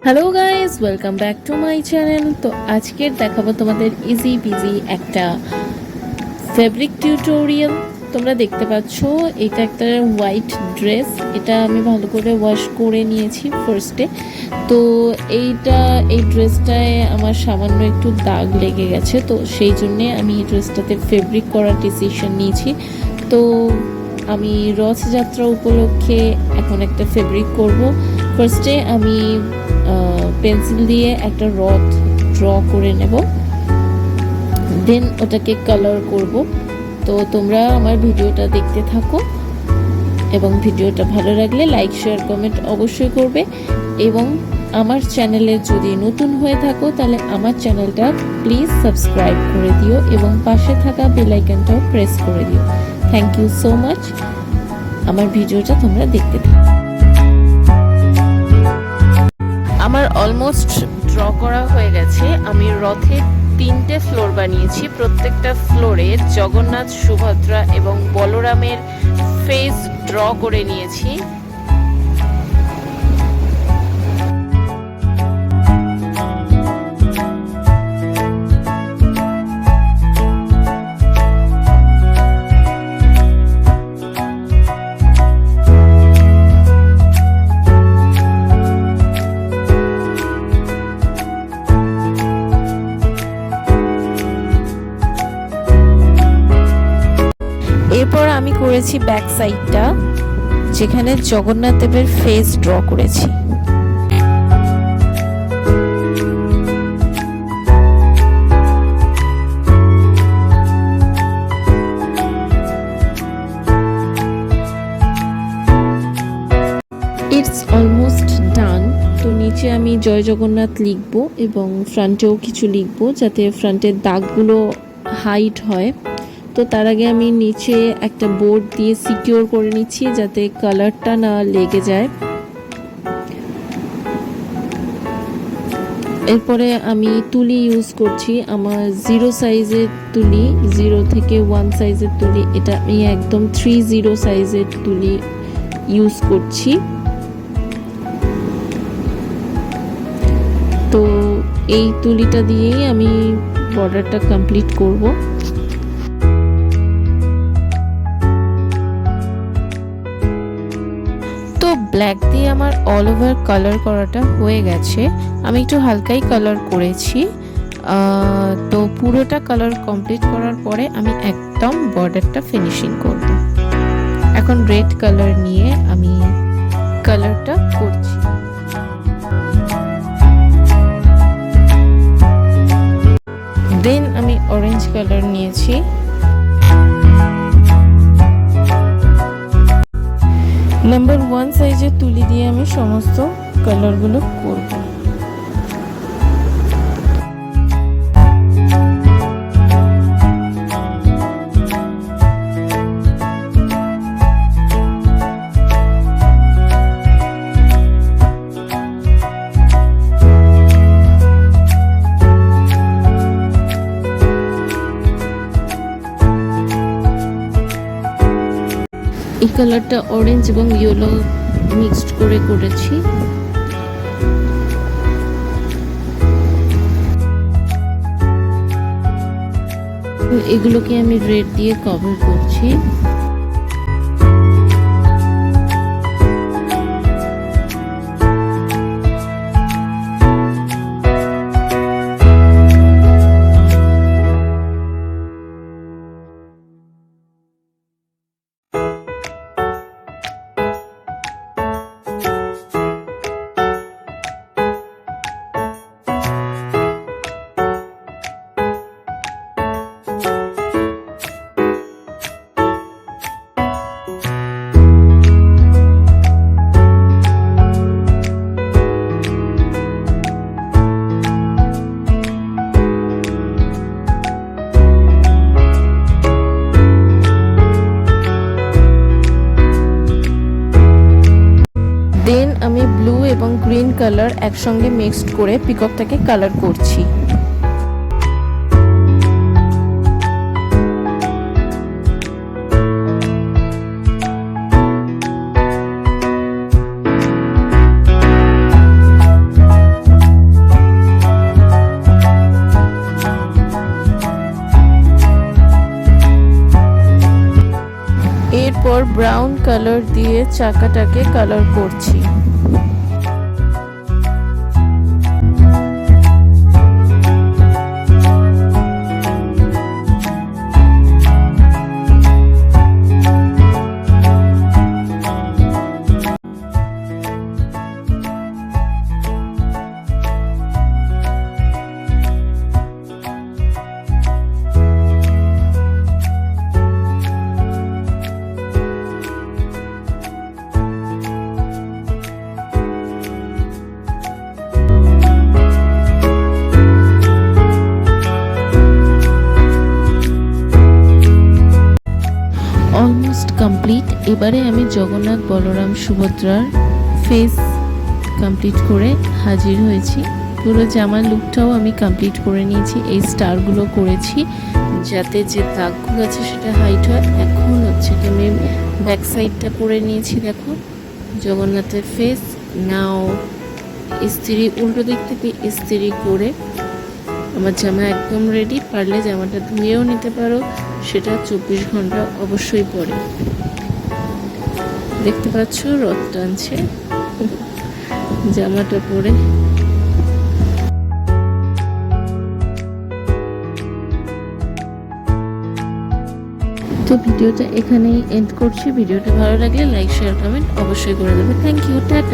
Hello guys, welcome back to my channel. তো আজকের দেখাবো তোমাদের ইজি পিজি একটা ফেব্রিক টিউটোরিয়াল। তোমরা দেখতে পাচ্ছ এটা একটা হোয়াইট ড্রেস। এটা আমি ভালো করে ওয়াশ করে নিয়েছি ফার্স্টে। তো এই ড্রেসটায় আমার সামান্য একটু দাগ লেগে গেছে, তো সেই জন্যে আমি এই ড্রেসটাতে ফেব্রিক করার ডিসিশন নিয়েছি। তো আমি রথযাত্রা উপলক্ষে এখন একটা ফেব্রিক করব। ফার্স্টে আমি পেন্সিল দিয়ে একটা রথ ড্র করে নেব, দেন ওটাকে কালার করব। তো তোমরা আমার ভিডিওটা দেখতে থাকো এবং ভিডিওটা ভালো লাগলে লাইক শেয়ার কমেন্ট অবশ্যই করবে। এবং আমার চ্যানেলে যদি নতুন হয়ে থাকো তাহলে আমার চ্যানেলটা প্লিজ সাবস্ক্রাইব করে দিও এবং পাশে থাকা বেল আইকনটাও প্রেস করে দিও। Thank you so much. আমার ভিডিওটা তোমরা দেখতে থাকো। আমার অলমোস্ট ড্র করা হয়ে গেছে। আমি রথের 3টে ফ্লোর বানিয়েছি। প্রত্যেকটা ফ্লোরে জগন্নাথ, সুভদ্রা এবং বলরামের ফেস ড্র করে নিয়েছি। এরপর আমি করেছি ব্যাক সাইডটা, যেখানে জগন্নাথ দেবের ফেস ড্র করেছি। It's almost done. তো নিচে আমি জয় জগন্নাথ লিখবো এবং ফ্রন্টেও কিছু লিখবো, যাতে ফ্রন্টের দাগগুলো হাইট হয়। তো তার আগে আমি নিচে একটা বোর্ড দিয়ে সিকিউর করে নিচ্ছি, যাতে কালারটা না লেগে যায়। এরপরে আমি তুলি ইউজ করছি। আমার 0 সাইজের তুলি, 0 থেকে 1 সাইজের তুলি। এটা আমি একদম 3-0 সাইজের তুলি ইউজ করছি। তো এই তুলিটা দিয়েই আমি বর্ডারটা কমপ্লিট করব। তো ব্ল্যাক দিয়ে আমার অল ওভার কালার করাটা হয়ে গেছে। আমি একটু হালকাই কালার করেছি। তো পুরোটা কালার কমপ্লিট করার পরে আমি একদম বর্ডারটা ফিনিশিং করব। এখন রেড কালার নিয়ে আমি কালারটা করছি। দেন আমি অরেঞ্জ কালার নিয়েছি। নাম্বার 1 সাইজের তুলি দিয়ে আমি সমস্ত কালারগুলো করব। এই কালারটা অরেঞ্জ এবং ইয়েলো মিক্সড করে করেছি। এগুলোকে আমি রেড দিয়ে কভার করছি। দেন আমি ব্লু এবং গ্রিন কালার একসঙ্গে মিক্সড করে পিককটাকে কালার করছি। কালার দিয়ে চাকাটাকে কালার করছি। Almost complete. এবারে আমি জগন্নাথ, বলরাম, সুভদ্রার ফেস কমপ্লিট করে হাজির হয়েছি। পুরো জামার লুকটাও আমি কমপ্লিট করে নিয়েছি। এই স্টারগুলো করেছি যাতে যে দাগগুলো আছে সেটা হাইট হয়। এখন হচ্ছে এটা আমি ব্যাক সাইডটা করে নিয়েছি। দেখো জগন্নাথের ফেস। নাও ইস্ত্রি, উল্টো দিক থেকে ইস্ত্রি করে আমার জামা একদম রেডি। পারলে জামাটা ধুয়েও নিতে পারো, সেটা 24 ঘন্টা অবশ্যই পরে। দেখতে পাচ্ছ রথ টানছে জামাটা পরে। তো ভিডিওটা এখানেই এন্ড করছি। ভিডিওটা ভালো লাগলে লাইক, শেয়ার, কমেন্ট অবশ্যই করে দেবে। Thank you, tata.